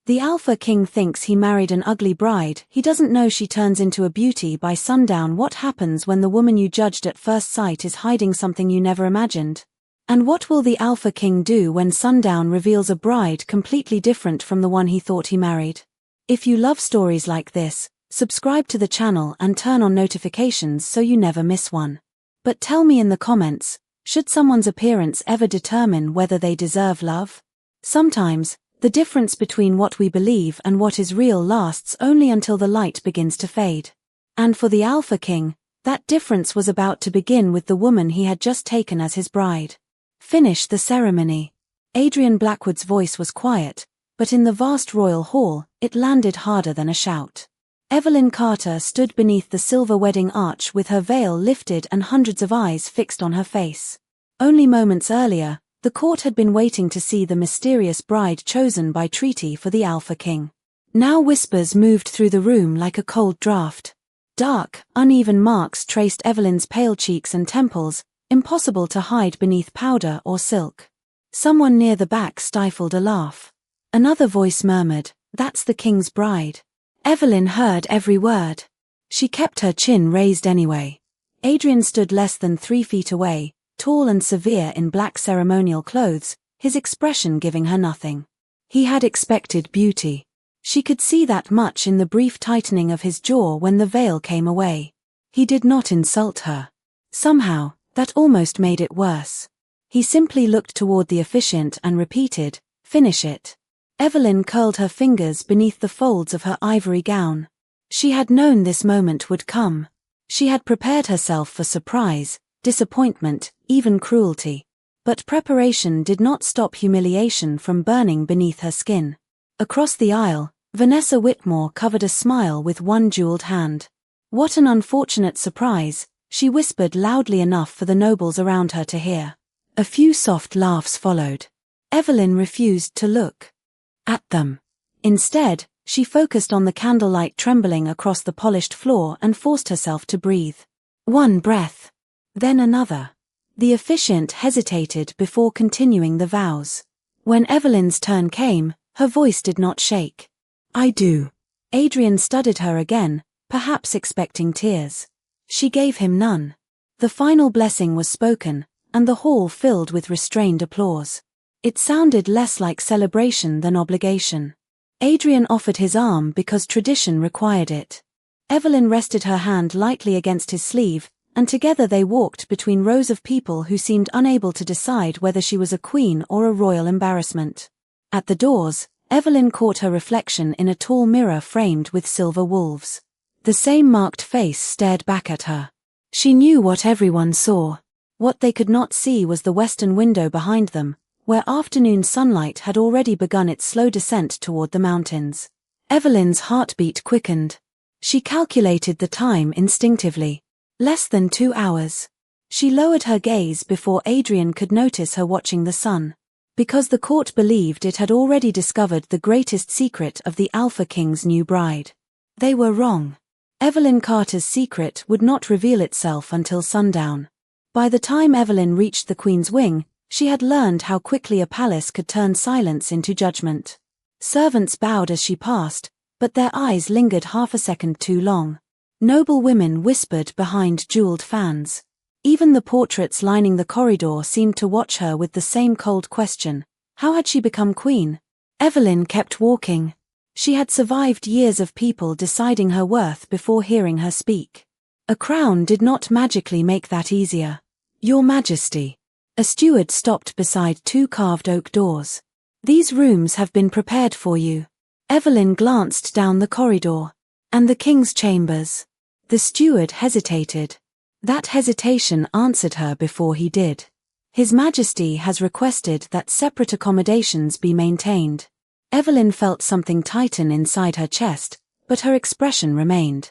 The Alpha King thinks he married an ugly bride. He doesn't know she turns into a beauty by sundown. What happens when the woman you judged at first sight is hiding something you never imagined? And what will the Alpha King do when sundown reveals a bride completely different from the one he thought he married? If you love stories like this, subscribe to the channel and turn on notifications so you never miss one. But tell me in the comments, should someone's appearance ever determine whether they deserve love? Sometimes, the difference between what we believe and what is real lasts only until the light begins to fade. And for the Alpha King, that difference was about to begin with the woman he had just taken as his bride. Finish the ceremony. Adrian Blackwood's voice was quiet, but in the vast royal hall, it landed harder than a shout. Evelyn Carter stood beneath the silver wedding arch with her veil lifted and hundreds of eyes fixed on her face. Only moments earlier, the court had been waiting to see the mysterious bride chosen by treaty for the Alpha King. Now whispers moved through the room like a cold draft. Dark, uneven marks traced Evelyn's pale cheeks and temples, impossible to hide beneath powder or silk. Someone near the back stifled a laugh. Another voice murmured, "That's the king's bride." Evelyn heard every word. She kept her chin raised anyway. Adrian stood less than 3 feet away, tall and severe in black ceremonial clothes, his expression giving her nothing. He had expected beauty. She could see that much in the brief tightening of his jaw when the veil came away. He did not insult her. Somehow, that almost made it worse. He simply looked toward the officiant and repeated, "Finish it." Evelyn curled her fingers beneath the folds of her ivory gown. She had known this moment would come. She had prepared herself for surprise, disappointment, even cruelty. But preparation did not stop humiliation from burning beneath her skin. Across the aisle, Vanessa Whitmore covered a smile with one jeweled hand. "What an unfortunate surprise," she whispered loudly enough for the nobles around her to hear. A few soft laughs followed. Evelyn refused to look at them. Instead, she focused on the candlelight trembling across the polished floor and forced herself to breathe. One breath. Then another. The officiant hesitated before continuing the vows. When Evelyn's turn came, her voice did not shake. "I do." Adrian studied her again, perhaps expecting tears. She gave him none. The final blessing was spoken, and the hall filled with restrained applause. It sounded less like celebration than obligation. Adrian offered his arm because tradition required it. Evelyn rested her hand lightly against his sleeve, and together they walked between rows of people who seemed unable to decide whether she was a queen or a royal embarrassment. At the doors, Evelyn caught her reflection in a tall mirror framed with silver wolves. The same marked face stared back at her. She knew what everyone saw. What they could not see was the western window behind them, where afternoon sunlight had already begun its slow descent toward the mountains. Evelyn's heartbeat quickened. She calculated the time instinctively. Less than 2 hours. She lowered her gaze before Adrian could notice her watching the sun. Because the court believed it had already discovered the greatest secret of the Alpha King's new bride. They were wrong. Evelyn Carter's secret would not reveal itself until sundown. By the time Evelyn reached the Queen's wing, she had learned how quickly a palace could turn silence into judgment. Servants bowed as she passed, but their eyes lingered half a second too long. Noble women whispered behind jeweled fans. Even the portraits lining the corridor seemed to watch her with the same cold question. How had she become queen? Evelyn kept walking. She had survived years of people deciding her worth before hearing her speak. A crown did not magically make that easier. "Your Majesty." A steward stopped beside 2 carved oak doors. "These rooms have been prepared for you." Evelyn glanced down the corridor. "And the king's chambers." The steward hesitated. That hesitation answered her before he did. "His Majesty has requested that separate accommodations be maintained." Evelyn felt something tighten inside her chest, but her expression remained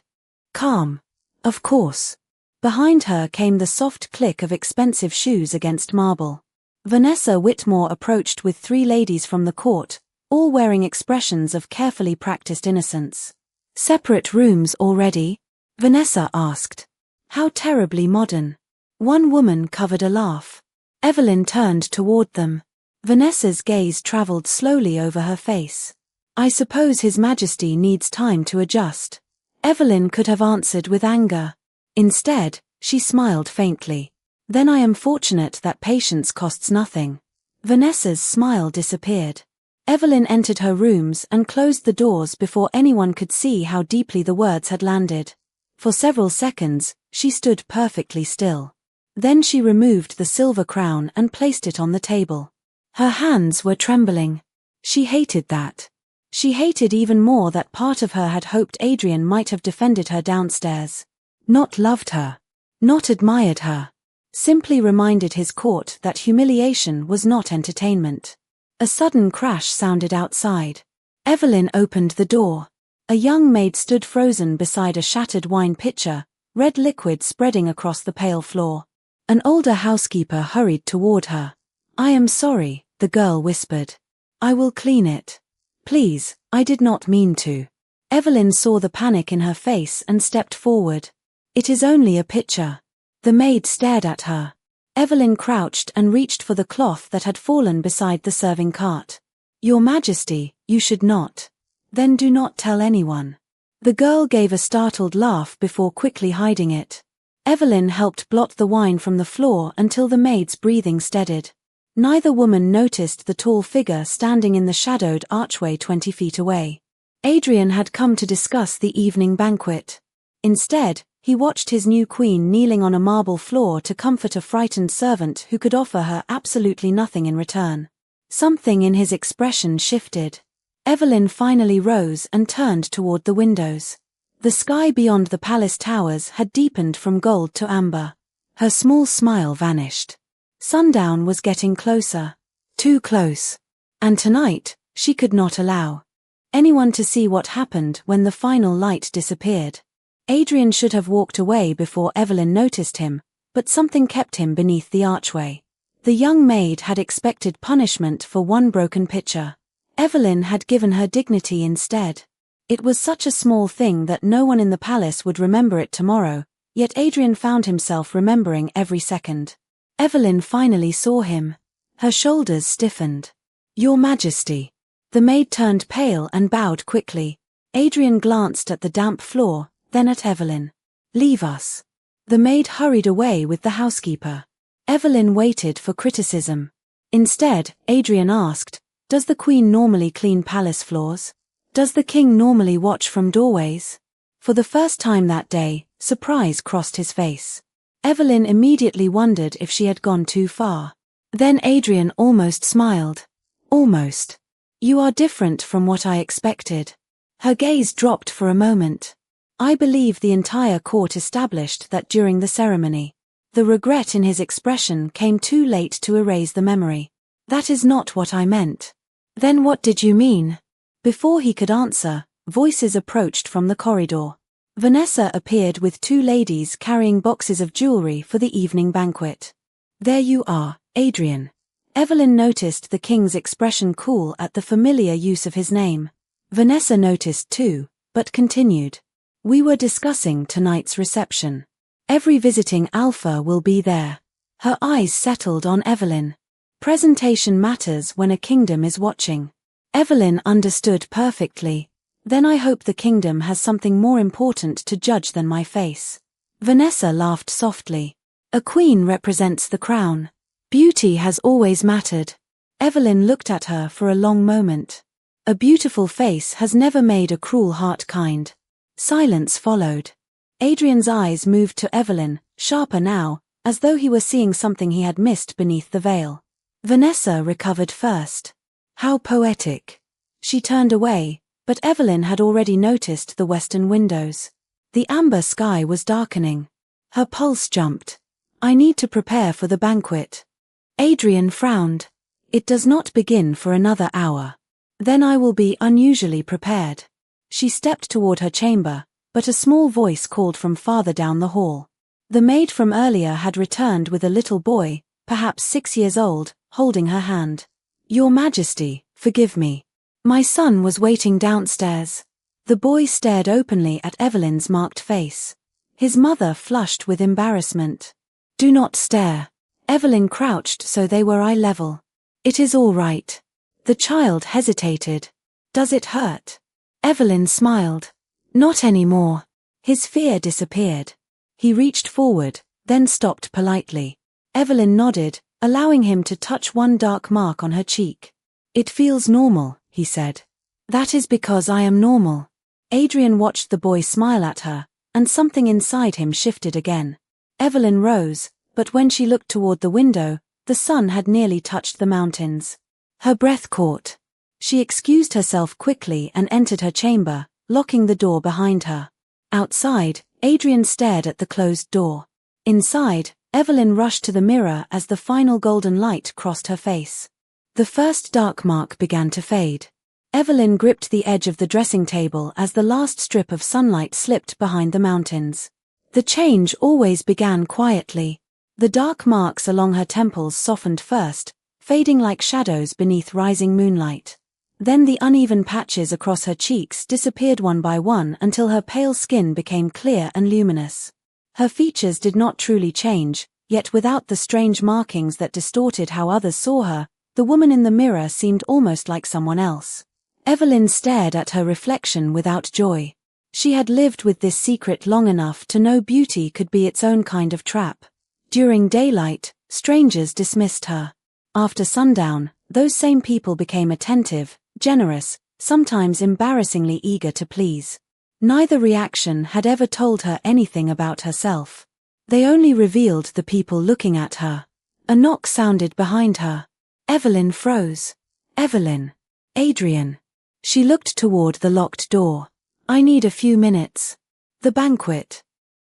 calm. "Of course." Behind her came the soft click of expensive shoes against marble. Vanessa Whitmore approached with 3 ladies from the court, all wearing expressions of carefully practiced innocence. "Separate rooms already?" Vanessa asked. "How terribly modern." One woman covered a laugh. Evelyn turned toward them. Vanessa's gaze traveled slowly over her face. I suppose His Majesty needs time to adjust. Evelyn could have answered with anger. Instead, she smiled faintly. Then I am fortunate that patience costs nothing. Vanessa's smile disappeared. Evelyn entered her rooms and closed the doors before anyone could see how deeply the words had landed. For several seconds, she stood perfectly still. Then she removed the silver crown and placed it on the table. Her hands were trembling. She hated that. She hated even more that part of her had hoped Adrian might have defended her downstairs. Not loved her. Not admired her. Simply reminded his court that humiliation was not entertainment. A sudden crash sounded outside. Evelyn opened the door. A young maid stood frozen beside a shattered wine pitcher, red liquid spreading across the pale floor. An older housekeeper hurried toward her. I am sorry, the girl whispered. I will clean it. Please, I did not mean to. Evelyn saw the panic in her face and stepped forward. It is only a pitcher. The maid stared at her. Evelyn crouched and reached for the cloth that had fallen beside the serving cart. Your Majesty, you should not. Then do not tell anyone. The girl gave a startled laugh before quickly hiding it. Evelyn helped blot the wine from the floor until the maid's breathing steadied. Neither woman noticed the tall figure standing in the shadowed archway 20 feet away. Adrian had come to discuss the evening banquet. Instead, he watched his new queen kneeling on a marble floor to comfort a frightened servant who could offer her absolutely nothing in return. Something in his expression shifted. Evelyn finally rose and turned toward the windows. The sky beyond the palace towers had deepened from gold to amber. Her small smile vanished. Sundown was getting closer. Too close. And tonight, she could not allow anyone to see what happened when the final light disappeared. Adrian should have walked away before Evelyn noticed him, but something kept him beneath the archway. The young maid had expected punishment for one broken pitcher. Evelyn had given her dignity instead. It was such a small thing that no one in the palace would remember it tomorrow, yet Adrian found himself remembering every second. Evelyn finally saw him. Her shoulders stiffened. Your Majesty. The maid turned pale and bowed quickly. Adrian glanced at the damp floor, then at Evelyn. Leave us. The maid hurried away with the housekeeper. Evelyn waited for criticism. Instead, Adrian asked, does the Queen normally clean palace floors? Does the King normally watch from doorways? For the first time that day, surprise crossed his face. Evelyn immediately wondered if she had gone too far. Then Adrian almost smiled. Almost. You are different from what I expected. Her gaze dropped for a moment. I believe the entire court established that during the ceremony. The regret in his expression came too late to erase the memory. That is not what I meant. Then what did you mean? Before he could answer, voices approached from the corridor. Vanessa appeared with two ladies carrying boxes of jewelry for the evening banquet. There you are, Adrian. Evelyn noticed the king's expression cool at the familiar use of his name. Vanessa noticed too, but continued. We were discussing tonight's reception. Every visiting alpha will be there. Her eyes settled on Evelyn. Presentation matters when a kingdom is watching. Evelyn understood perfectly. Then I hope the kingdom has something more important to judge than my face. Vanessa laughed softly. A queen represents the crown. Beauty has always mattered. Evelyn looked at her for a long moment. A beautiful face has never made a cruel heart kind. Silence followed. Adrian's eyes moved to Evelyn, sharper now, as though he were seeing something he had missed beneath the veil. Vanessa recovered first. How poetic. She turned away, but Evelyn had already noticed the western windows. The amber sky was darkening. Her pulse jumped. I need to prepare for the banquet. Adrian frowned. It does not begin for another hour. Then I will be unusually prepared. She stepped toward her chamber, but a small voice called from farther down the hall. The maid from earlier had returned with a little boy, perhaps 6 years old, holding her hand. Your Majesty, forgive me. My son was waiting downstairs. The boy stared openly at Evelyn's marked face. His mother flushed with embarrassment. Do not stare. Evelyn crouched so they were eye level. It is all right. The child hesitated. Does it hurt? Evelyn smiled. Not anymore. His fear disappeared. He reached forward, then stopped politely. Evelyn nodded, allowing him to touch one dark mark on her cheek. It feels normal, he said. That is because I am normal. Adrian watched the boy smile at her, and something inside him shifted again. Evelyn rose, but when she looked toward the window, the sun had nearly touched the mountains. Her breath caught. She excused herself quickly and entered her chamber, locking the door behind her. Outside, Adrian stared at the closed door. Inside, Evelyn rushed to the mirror as the final golden light crossed her face. The first dark mark began to fade. Evelyn gripped the edge of the dressing table as the last strip of sunlight slipped behind the mountains. The change always began quietly. The dark marks along her temples softened first, fading like shadows beneath rising moonlight. Then the uneven patches across her cheeks disappeared one by one until her pale skin became clear and luminous. Her features did not truly change, yet without the strange markings that distorted how others saw her, the woman in the mirror seemed almost like someone else. Evelyn stared at her reflection without joy. She had lived with this secret long enough to know beauty could be its own kind of trap. During daylight, strangers dismissed her. After sundown, those same people became attentive, generous, sometimes embarrassingly eager to please. Neither reaction had ever told her anything about herself. They only revealed the people looking at her. A knock sounded behind her. Evelyn froze. Evelyn. Adrian. She looked toward the locked door. I need a few minutes. The banquet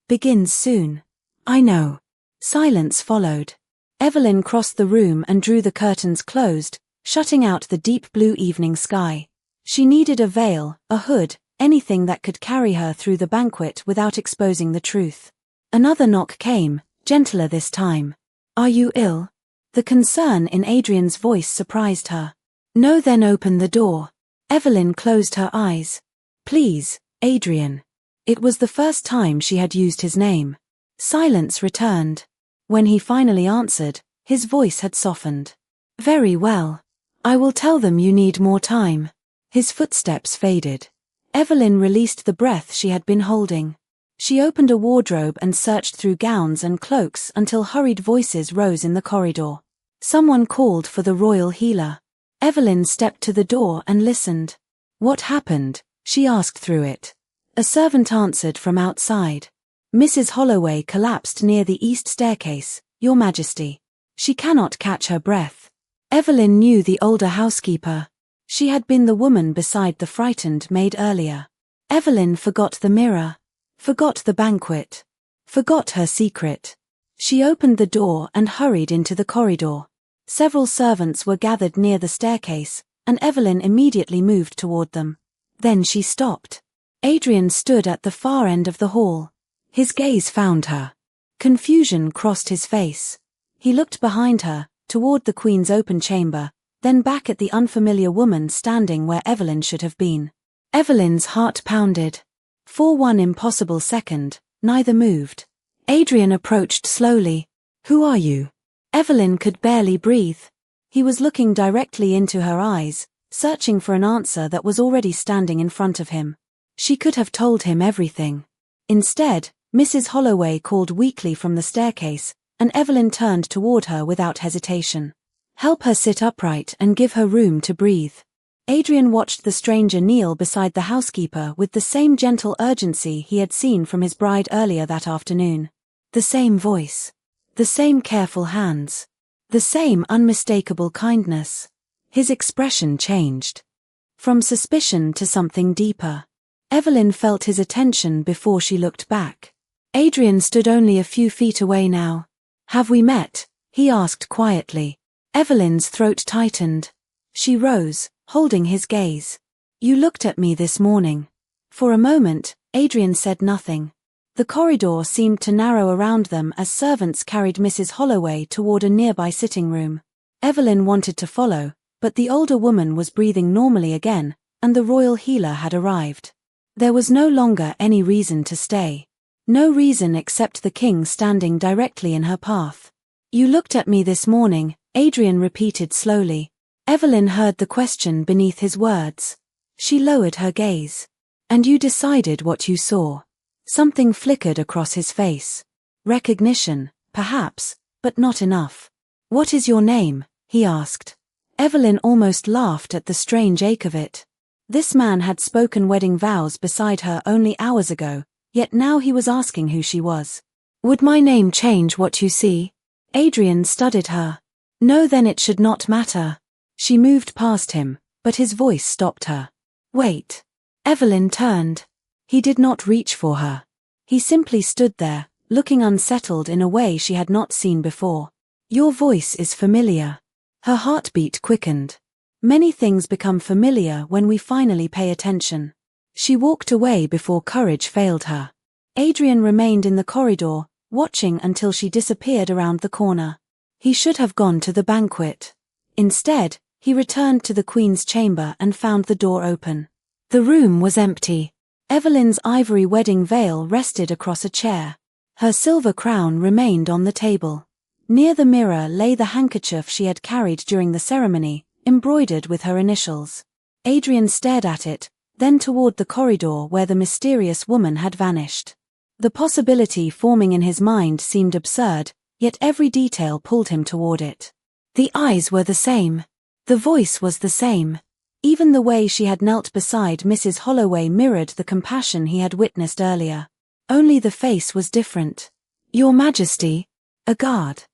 begins soon. I know. Silence followed. Evelyn crossed the room and drew the curtains closed, shutting out the deep blue evening sky. She needed a veil, a hood, anything that could carry her through the banquet without exposing the truth. Another knock came, gentler this time. Are you ill? The concern in Adrian's voice surprised her. No, then open the door. Evelyn closed her eyes. Please, Adrian. It was the first time she had used his name. Silence returned. When he finally answered, his voice had softened. Very well. I will tell them you need more time. His footsteps faded. Evelyn released the breath she had been holding. She opened a wardrobe and searched through gowns and cloaks until hurried voices rose in the corridor. Someone called for the royal healer. Evelyn stepped to the door and listened. What happened? She asked through it. A servant answered from outside. Mrs. Holloway collapsed near the east staircase, Your Majesty. She cannot catch her breath. Evelyn knew the older housekeeper. She had been the woman beside the frightened maid earlier. Evelyn forgot the mirror. Forgot the banquet. Forgot her secret. She opened the door and hurried into the corridor. Several servants were gathered near the staircase, and Evelyn immediately moved toward them. Then she stopped. Adrian stood at the far end of the hall. His gaze found her. Confusion crossed his face. He looked behind her, toward the Queen's open chamber, then back at the unfamiliar woman standing where Evelyn should have been. Evelyn's heart pounded. For one impossible second, neither moved. Adrian approached slowly. Who are you? Evelyn could barely breathe. He was looking directly into her eyes, searching for an answer that was already standing in front of him. She could have told him everything. Instead, Mrs. Holloway called weakly from the staircase, and Evelyn turned toward her without hesitation. Help her sit upright and give her room to breathe. Adrian watched the stranger kneel beside the housekeeper with the same gentle urgency he had seen from his bride earlier that afternoon. The same voice. The same careful hands. The same unmistakable kindness. His expression changed. From suspicion to something deeper. Evelyn felt his attention before she looked back. Adrian stood only a few feet away now. Have we met? He asked quietly. Evelyn's throat tightened. She rose, holding his gaze. You looked at me this morning. For a moment, Adrian said nothing. The corridor seemed to narrow around them as servants carried Mrs. Holloway toward a nearby sitting room. Evelyn wanted to follow, but the older woman was breathing normally again, and the royal healer had arrived. There was no longer any reason to stay. No reason except the king standing directly in her path. You looked at me this morning, Adrian repeated slowly. Evelyn heard the question beneath his words. She lowered her gaze. And you decided what you saw. Something flickered across his face. Recognition, perhaps, but not enough. What is your name? He asked. Evelyn almost laughed at the strange ache of it. This man had spoken wedding vows beside her only hours ago, yet now he was asking who she was. Would my name change what you see? Adrian studied her. No, then it should not matter. She moved past him, but his voice stopped her. Wait. Evelyn turned. He did not reach for her. He simply stood there, looking unsettled in a way she had not seen before. Your voice is familiar. Her heartbeat quickened. Many things become familiar when we finally pay attention. She walked away before courage failed her. Adrian remained in the corridor, watching until she disappeared around the corner. He should have gone to the banquet. Instead, he returned to the Queen's chamber and found the door open. The room was empty. Evelyn's ivory wedding veil rested across a chair. Her silver crown remained on the table. Near the mirror lay the handkerchief she had carried during the ceremony, embroidered with her initials. Adrian stared at it, then toward the corridor where the mysterious woman had vanished. The possibility forming in his mind seemed absurd, yet every detail pulled him toward it. The eyes were the same. The voice was the same. Even the way she had knelt beside Mrs. Holloway mirrored the compassion he had witnessed earlier. Only the face was different. Your Majesty, a guard,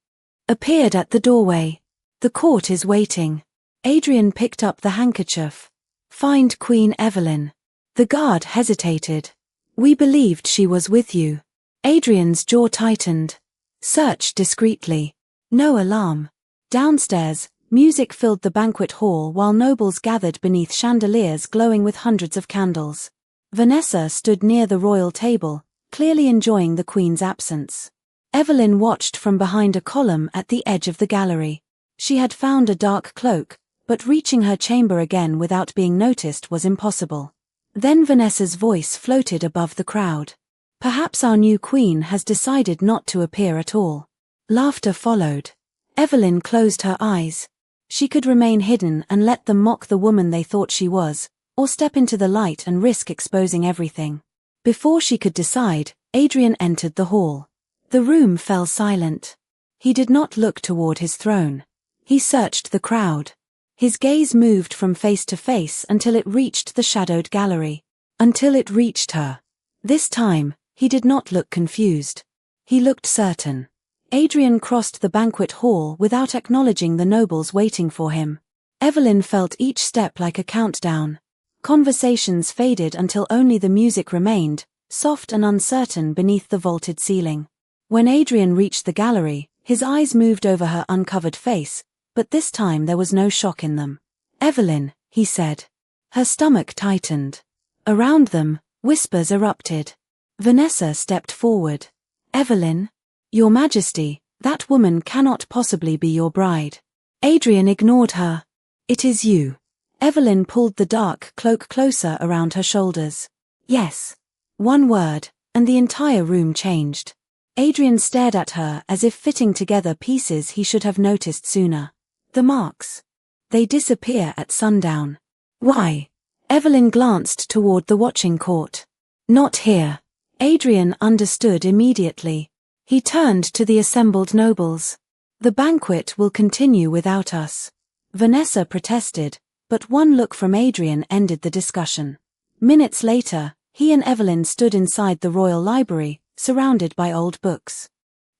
appeared at the doorway. The court is waiting. Adrian picked up the handkerchief. Find Queen Evelyn. The guard hesitated. We believed she was with you. Adrian's jaw tightened. Search discreetly. No alarm. Downstairs, music filled the banquet hall while nobles gathered beneath chandeliers glowing with hundreds of candles. Vanessa stood near the royal table, clearly enjoying the Queen's absence. Evelyn watched from behind a column at the edge of the gallery. She had found a dark cloak, but reaching her chamber again without being noticed was impossible. Then Vanessa's voice floated above the crowd. Perhaps our new queen has decided not to appear at all. Laughter followed. Evelyn closed her eyes. She could remain hidden and let them mock the woman they thought she was, or step into the light and risk exposing everything. Before she could decide, Adrian entered the hall. The room fell silent. He did not look toward his throne. He searched the crowd. His gaze moved from face to face until it reached the shadowed gallery. Until it reached her. This time, he did not look confused. He looked certain. Adrian crossed the banquet hall without acknowledging the nobles waiting for him. Evelyn felt each step like a countdown. Conversations faded until only the music remained, soft and uncertain beneath the vaulted ceiling. When Adrian reached the gallery, his eyes moved over her uncovered face, but this time there was no shock in them. Evelyn, he said. Her stomach tightened. Around them, whispers erupted. Vanessa stepped forward. Evelyn? Your Majesty, that woman cannot possibly be your bride. Adrian ignored her. It is you. Evelyn pulled the dark cloak closer around her shoulders. Yes. One word, and the entire room changed. Adrian stared at her as if fitting together pieces he should have noticed sooner. The marks. They disappear at sundown. Why? Evelyn glanced toward the watching court. Not here. Adrian understood immediately. He turned to the assembled nobles. The banquet will continue without us. Vanessa protested, but one look from Adrian ended the discussion. Minutes later, he and Evelyn stood inside the royal library, surrounded by old books.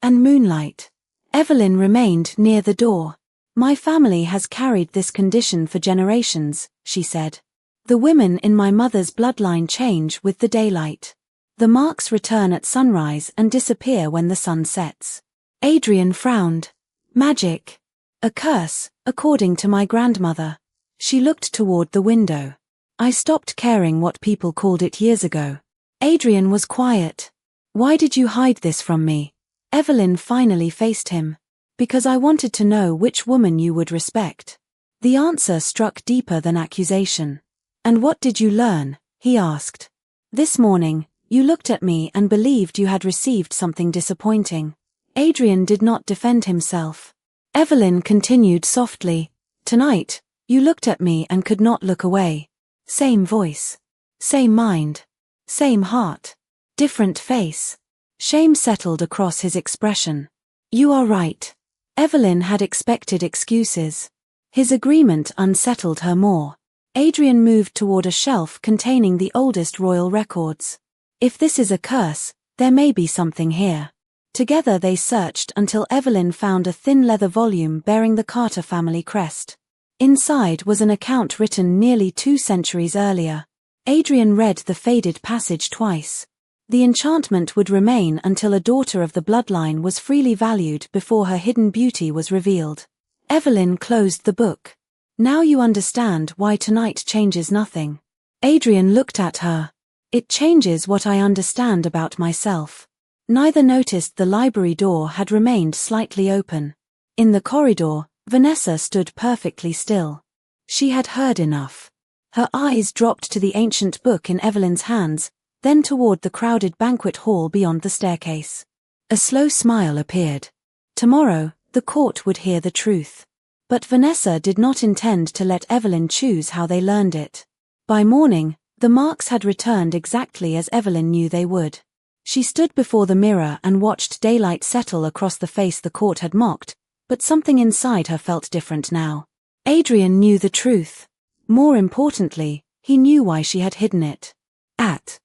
And moonlight. Evelyn remained near the door. My family has carried this condition for generations, she said. The women in my mother's bloodline change with the daylight. The marks return at sunrise and disappear when the sun sets. Adrian frowned. Magic. A curse, according to my grandmother. She looked toward the window. I stopped caring what people called it years ago. Adrian was quiet. Why did you hide this from me? Evelyn finally faced him. Because I wanted to know which woman you would respect. The answer struck deeper than accusation. And what did you learn? He asked. This morning, you looked at me and believed you had received something disappointing. Adrian did not defend himself. Evelyn continued softly. Tonight, you looked at me and could not look away. Same voice. Same mind. Same heart. Different face. Shame settled across his expression. You are right. Evelyn had expected excuses. His agreement unsettled her more. Adrian moved toward a shelf containing the oldest royal records. If this is a curse, there may be something here. Together they searched until Evelyn found a thin leather volume bearing the Carter family crest. Inside was an account written nearly 2 centuries earlier. Adrian read the faded passage twice. The enchantment would remain until a daughter of the bloodline was freely valued before her hidden beauty was revealed. Evelyn closed the book. Now you understand why tonight changes nothing. Adrian looked at her. It changes what I understand about myself. Neither noticed the library door had remained slightly open. In the corridor, Vanessa stood perfectly still. She had heard enough. Her eyes dropped to the ancient book in Evelyn's hands, then toward the crowded banquet hall beyond the staircase. A slow smile appeared. Tomorrow, the court would hear the truth. But Vanessa did not intend to let Evelyn choose how they learned it. By morning, the marks had returned exactly as Evelyn knew they would. She stood before the mirror and watched daylight settle across the face the court had mocked, but something inside her felt different now. Adrian knew the truth. More importantly, he knew why she had hidden it. At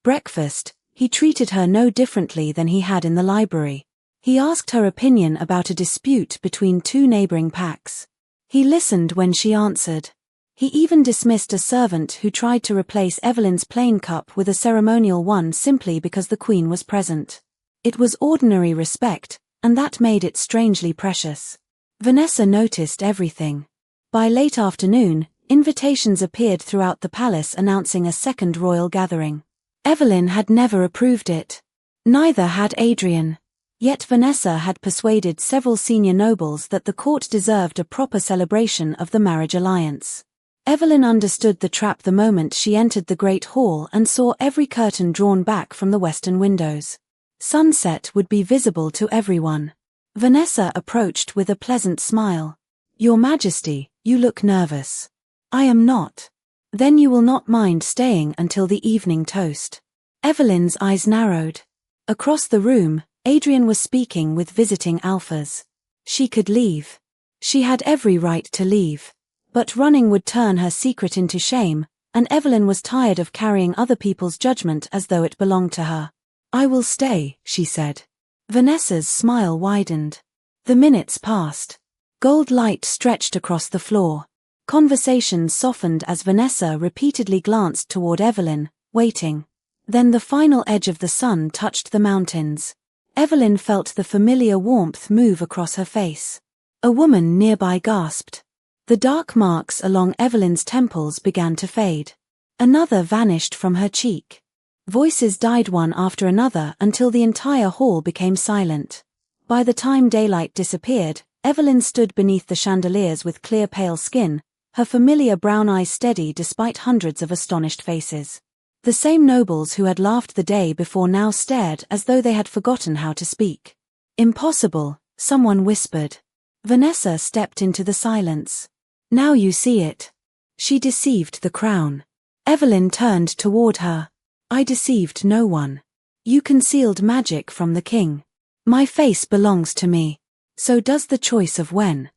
breakfast, he treated her no differently than he had in the library. He asked her opinion about a dispute between 2 neighboring packs. He listened when she answered. He even dismissed a servant who tried to replace Evelyn's plain cup with a ceremonial one simply because the Queen was present. It was ordinary respect, and that made it strangely precious. Vanessa noticed everything. By late afternoon, invitations appeared throughout the palace announcing a second royal gathering. Evelyn had never approved it. Neither had Adrian. Yet Vanessa had persuaded several senior nobles that the court deserved a proper celebration of the marriage alliance. Evelyn understood the trap the moment she entered the great hall and saw every curtain drawn back from the western windows. Sunset would be visible to everyone. Vanessa approached with a pleasant smile. Your Majesty, you look nervous. I am not. Then you will not mind staying until the evening toast. Evelyn's eyes narrowed. Across the room, Adrian was speaking with visiting alphas. She could leave. She had every right to leave. But running would turn her secret into shame, and Evelyn was tired of carrying other people's judgment as though it belonged to her. I will stay, she said. Vanessa's smile widened. The minutes passed. Gold light stretched across the floor. Conversation softened as Vanessa repeatedly glanced toward Evelyn, waiting. Then the final edge of the sun touched the mountains. Evelyn felt the familiar warmth move across her face. A woman nearby gasped. The dark marks along Evelyn's temples began to fade. Another vanished from her cheek. Voices died one after another until the entire hall became silent. By the time daylight disappeared, Evelyn stood beneath the chandeliers with clear pale skin, her familiar brown eyes steady despite hundreds of astonished faces. The same nobles who had laughed the day before now stared as though they had forgotten how to speak. Impossible, someone whispered. Vanessa stepped into the silence. Now you see it. She deceived the crown. Evelyn turned toward her. I deceived no one. You concealed magic from the king. My face belongs to me. So does the choice of when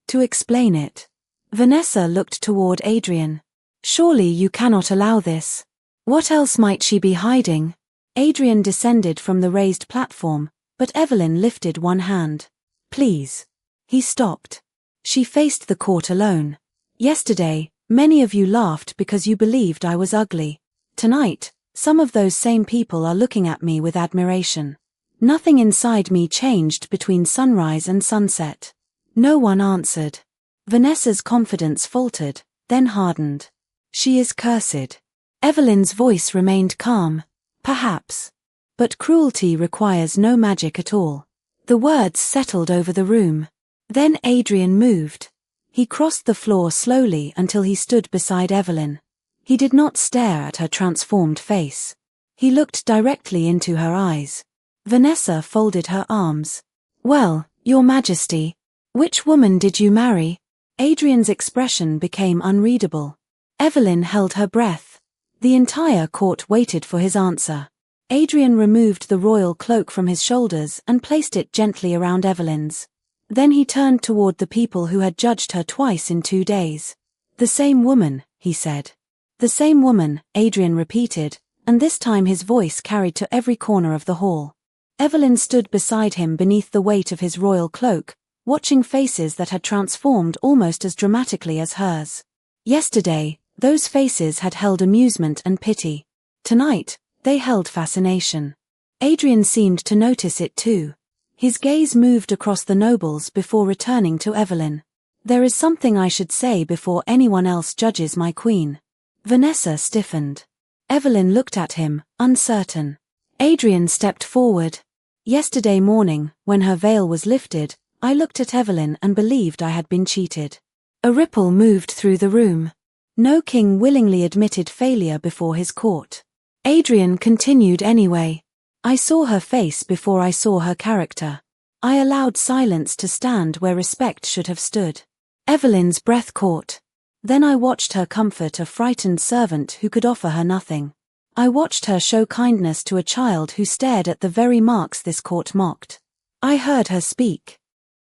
to explain it. Vanessa looked toward Adrian. Surely you cannot allow this. What else might she be hiding? Adrian descended from the raised platform, but Evelyn lifted one hand. Please. He stopped. She faced the court alone. Yesterday, many of you laughed because you believed I was ugly. Tonight, some of those same people are looking at me with admiration. Nothing inside me changed between sunrise and sunset. No one answered. Vanessa's confidence faltered, then hardened. She is cursed. Evelyn's voice remained calm. Perhaps. But cruelty requires no magic at all. The words settled over the room. Then Adrian moved. He crossed the floor slowly until he stood beside Evelyn. He did not stare at her transformed face. He looked directly into her eyes. Vanessa folded her arms. Well, Your Majesty, which woman did you marry? Adrian's expression became unreadable. Evelyn held her breath. The entire court waited for his answer. Adrian removed the royal cloak from his shoulders and placed it gently around Evelyn's. Then he turned toward the people who had judged her twice in 2 days. "The same woman," he said. "The same woman," Adrian repeated, and this time his voice carried to every corner of the hall. Evelyn stood beside him beneath the weight of his royal cloak, watching faces that had transformed almost as dramatically as hers. Yesterday, those faces had held amusement and pity. Tonight, they held fascination. Adrian seemed to notice it too. His gaze moved across the nobles before returning to Evelyn. "There is something I should say before anyone else judges my queen." Vanessa stiffened. Evelyn looked at him, uncertain. Adrian stepped forward. "Yesterday morning, when her veil was lifted, I looked at Evelyn and believed I had been cheated." A ripple moved through the room. No king willingly admitted failure before his court. Adrian continued anyway. "I saw her face before I saw her character. I allowed silence to stand where respect should have stood." Evelyn's breath caught. "Then I watched her comfort a frightened servant who could offer her nothing. I watched her show kindness to a child who stared at the very marks this court mocked. I heard her speak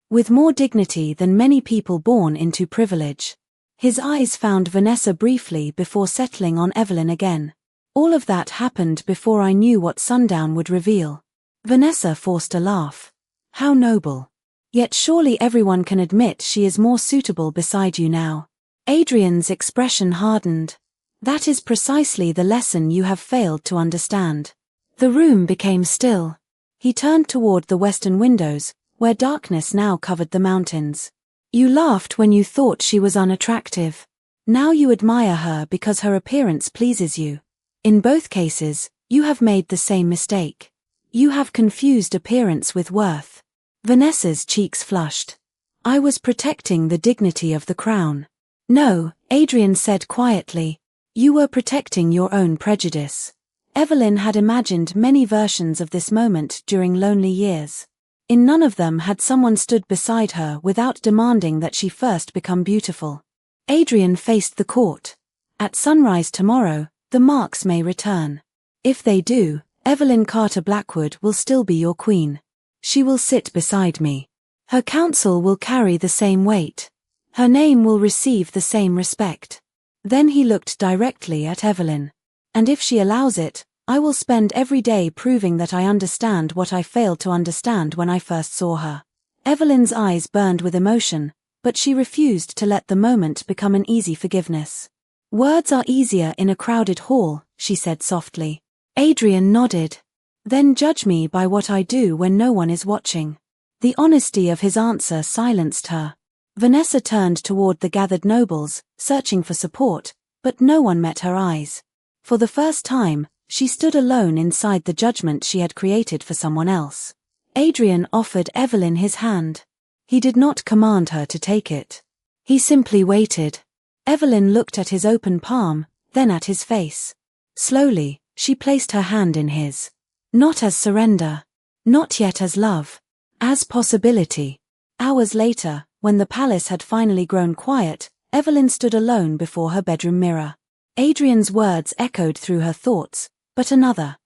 with more dignity than many people born into privilege." His eyes found Vanessa briefly before settling on Evelyn again. "All of that happened before I knew what sundown would reveal." Vanessa forced a laugh. "How noble. Yet surely everyone can admit she is more suitable beside you now." Adrian's expression hardened. "That is precisely the lesson you have failed to understand." The room became still. He turned toward the western windows, where darkness now covered the mountains. "You laughed when you thought she was unattractive. Now you admire her because her appearance pleases you. In both cases, you have made the same mistake. You have confused appearance with worth." Vanessa's cheeks flushed. "I was protecting the dignity of the crown." "No," Adrian said quietly. "You were protecting your own prejudice." Evelyn had imagined many versions of this moment during lonely years. In none of them had someone stood beside her without demanding that she first become beautiful. Adrian faced the court. "At sunrise tomorrow, the marks may return. If they do, Evelyn Carter Blackwood will still be your queen. She will sit beside me. Her counsel will carry the same weight. Her name will receive the same respect." Then he looked directly at Evelyn. "And if she allows it, I will spend every day proving that I understand what I failed to understand when I first saw her." Evelyn's eyes burned with emotion, but she refused to let the moment become an easy forgiveness. "Words are easier in a crowded hall," she said softly. Adrian nodded. "Then judge me by what I do when no one is watching." The honesty of his answer silenced her. Vanessa turned toward the gathered nobles, searching for support, but no one met her eyes. For the first time, she stood alone inside the judgment she had created for someone else. Adrian offered Evelyn his hand. He did not command her to take it. He simply waited. Evelyn looked at his open palm, then at his face. Slowly, she placed her hand in his. Not as surrender. Not yet as love. As possibility. Hours later, when the palace had finally grown quiet, Evelyn stood alone before her bedroom mirror. Adrian's words echoed through her thoughts, but another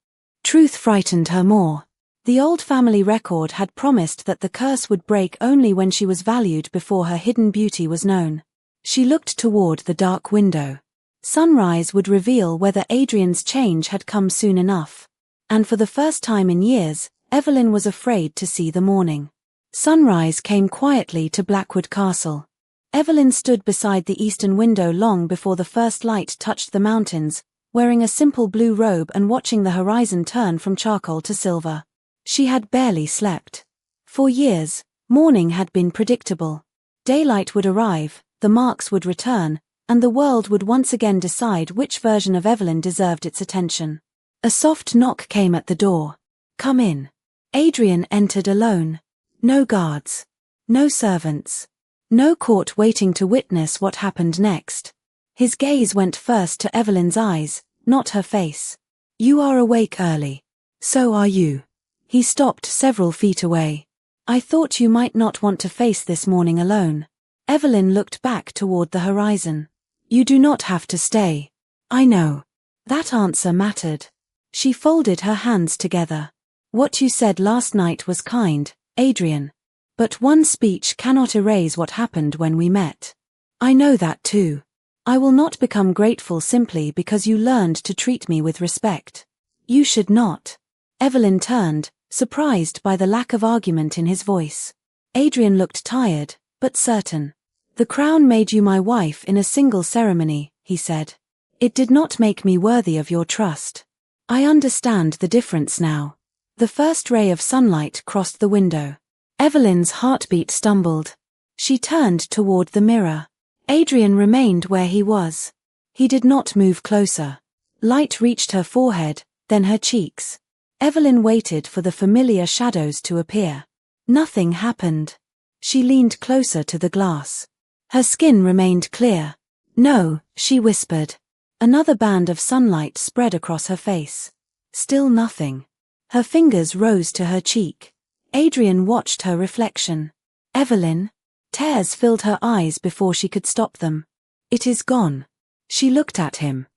truth frightened her more. The old family record had promised that the curse would break only when she was valued before her hidden beauty was known. She looked toward the dark window. Sunrise would reveal whether Adrian's change had come soon enough. And for the first time in years, Evelyn was afraid to see the morning. Sunrise came quietly to Blackwood Castle. Evelyn stood beside the eastern window long before the first light touched the mountains, wearing a simple blue robe and watching the horizon turn from charcoal to silver. She had barely slept. For years, morning had been predictable. Daylight would arrive, the marks would return, and the world would once again decide which version of Evelyn deserved its attention. A soft knock came at the door. "Come in." Adrian entered alone. No guards. No servants. No court waiting to witness what happened next. His gaze went first to Evelyn's eyes, not her face. "You are awake early. So are you." He stopped several feet away. "I thought you might not want to face this morning alone." Evelyn looked back toward the horizon. You do not have to stay. I know. That answer mattered. She folded her hands together. What you said last night was kind, Adrian. But one speech cannot erase what happened when we met. I know that too. I will not become grateful simply because you learned to treat me with respect. You should not. Evelyn turned, surprised by the lack of argument in his voice. Adrian looked tired, but certain. The crown made you my wife in a single ceremony, he said. It did not make me worthy of your trust. I understand the difference now. The first ray of sunlight crossed the window. Evelyn's heartbeat stumbled. She turned toward the mirror. Adrian remained where he was. He did not move closer. Light reached her forehead, then her cheeks. Evelyn waited for the familiar shadows to appear. Nothing happened. She leaned closer to the glass. Her skin remained clear. No, she whispered. Another band of sunlight spread across her face. Still nothing. Her fingers rose to her cheek. Adrian watched her reflection. Evelyn? Tears filled her eyes before she could stop them. It is gone. She looked at him.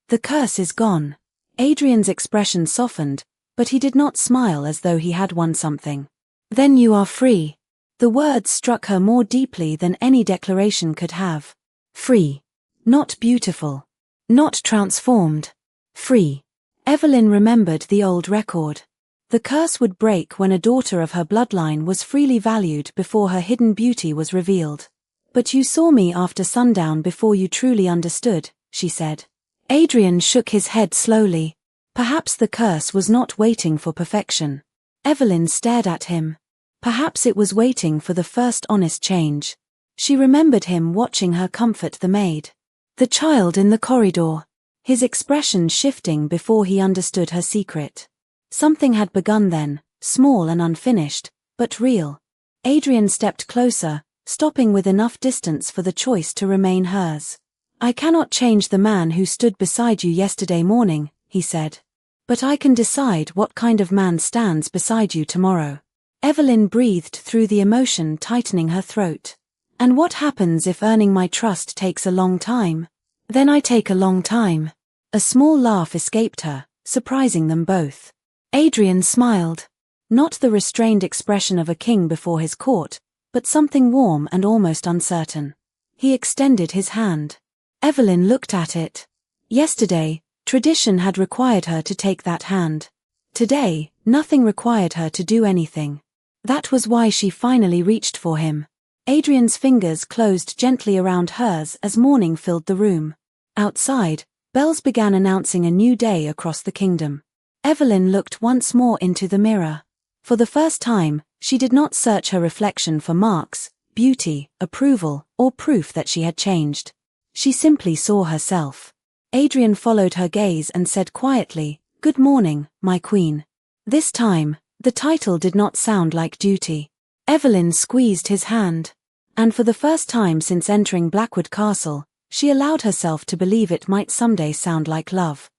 The curse is gone. Adrian's expression softened, but he did not smile as though he had won something. Then you are free. The words struck her more deeply than any declaration could have. Free. Not beautiful. Not transformed. Free. Evelyn remembered the old record. The curse would break when a daughter of her bloodline was freely valued before her hidden beauty was revealed. But you saw me after sundown before you truly understood, she said. Adrian shook his head slowly. Perhaps the curse was not waiting for perfection. Evelyn stared at him. Perhaps it was waiting for the first honest change. She remembered him watching her comfort the maid. The child in the corridor. His expression shifting before he understood her secret. Something had begun then, small and unfinished, but real. Adrian stepped closer, stopping with enough distance for the choice to remain hers. I cannot change the man who stood beside you yesterday morning, he said. But I can decide what kind of man stands beside you tomorrow. Evelyn breathed through the emotion tightening her throat. And what happens if earning my trust takes a long time? Then I take a long time. A small laugh escaped her, surprising them both. Adrian smiled. Not the restrained expression of a king before his court, but something warm and almost uncertain. He extended his hand. Evelyn looked at it. Yesterday, tradition had required her to take that hand. Today, nothing required her to do anything. That was why she finally reached for him. Adrian's fingers closed gently around hers as morning filled the room. Outside, bells began announcing a new day across the kingdom. Evelyn looked once more into the mirror. For the first time, she did not search her reflection for marks, beauty, approval, or proof that she had changed. She simply saw herself. Adrian followed her gaze and said quietly, "Good morning, my queen." This time, the title did not sound like duty. Evelyn squeezed his hand. And for the first time since entering Blackwood Castle, she allowed herself to believe it might someday sound like love.